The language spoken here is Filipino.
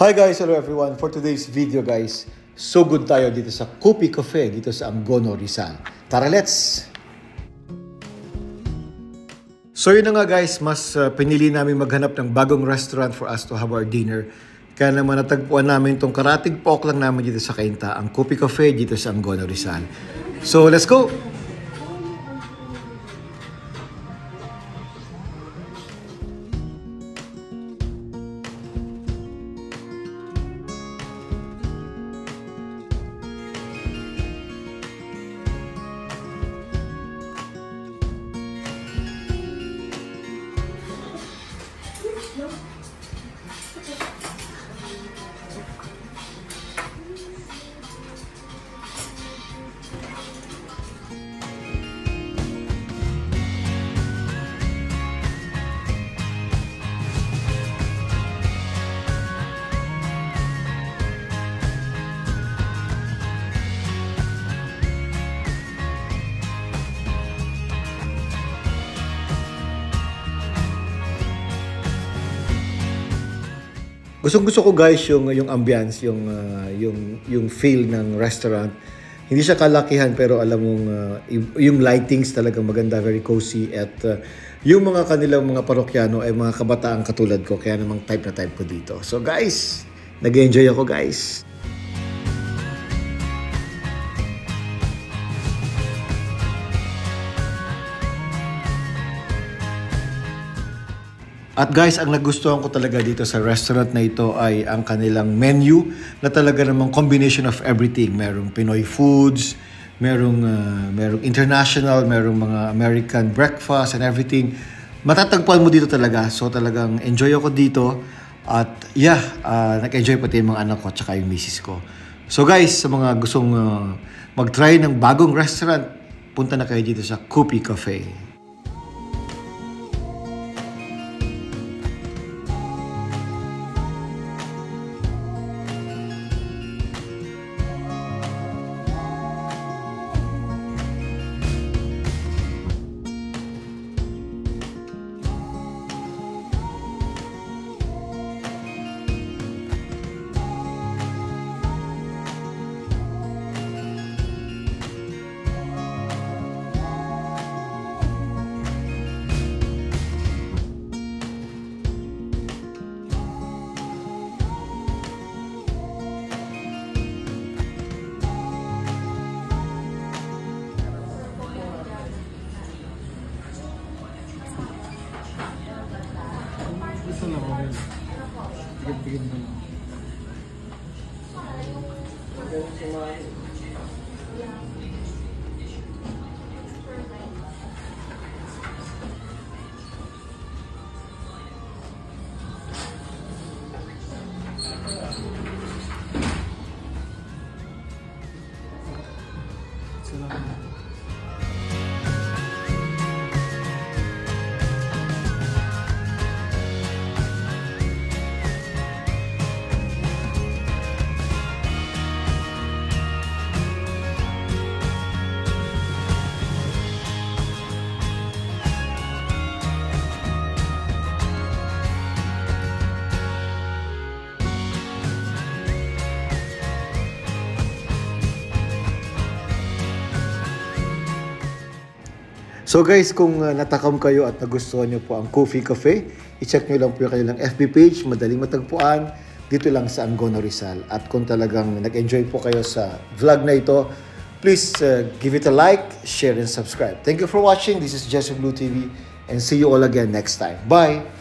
Hi guys, hello everyone. For today's video guys, so good tayo dito sa Kopi Cafe dito sa Angono, Rizal. Tara, let's! So yun na nga guys, mas pinili namin maghanap ng bagong restaurant for us to have our dinner. Kaya naman natagpuan namin itong karatig pork lang namin dito sa Cainta, ang Kopi Cafe dito sa Angono, Rizal. So let's go! Gusto ko guys yung ambience, yung feel ng restaurant. Hindi siya kalakihan pero alam mong yung lightings talagang maganda, very cozy, at yung mga kanilang mga parokyano ay mga kabataan katulad ko, kaya namang type na type ko dito. So guys, nag-enjoy ako guys. At guys, ang nagustuhan ko talaga dito sa restaurant na ito ay ang kanilang menu na talaga namang combination of everything. Merong Pinoy foods, merong international, merong mga American breakfast and everything. Matatagpuan mo dito talaga. So talagang enjoy ako dito. At yeah, nag-enjoy pati yung mga anak ko at saka yung misis ko. So guys, sa mga gustong mag-try ng bagong restaurant, punta na kayo dito sa Kopi Cafe. Ito na ako rin. Tigil-tigil na lang. Salamat. So guys, kung natakam kayo at nagustuhan nyo po ang Kopi Cafe, i-check nyo lang po yung kanilang FB page, madaling matagpuan, dito lang sa Angono, Rizal. At kung talagang nag-enjoy po kayo sa vlog na ito, please give it a like, share, and subscribe. Thank you for watching. This is Jesse Blue TV, and see you all again next time. Bye!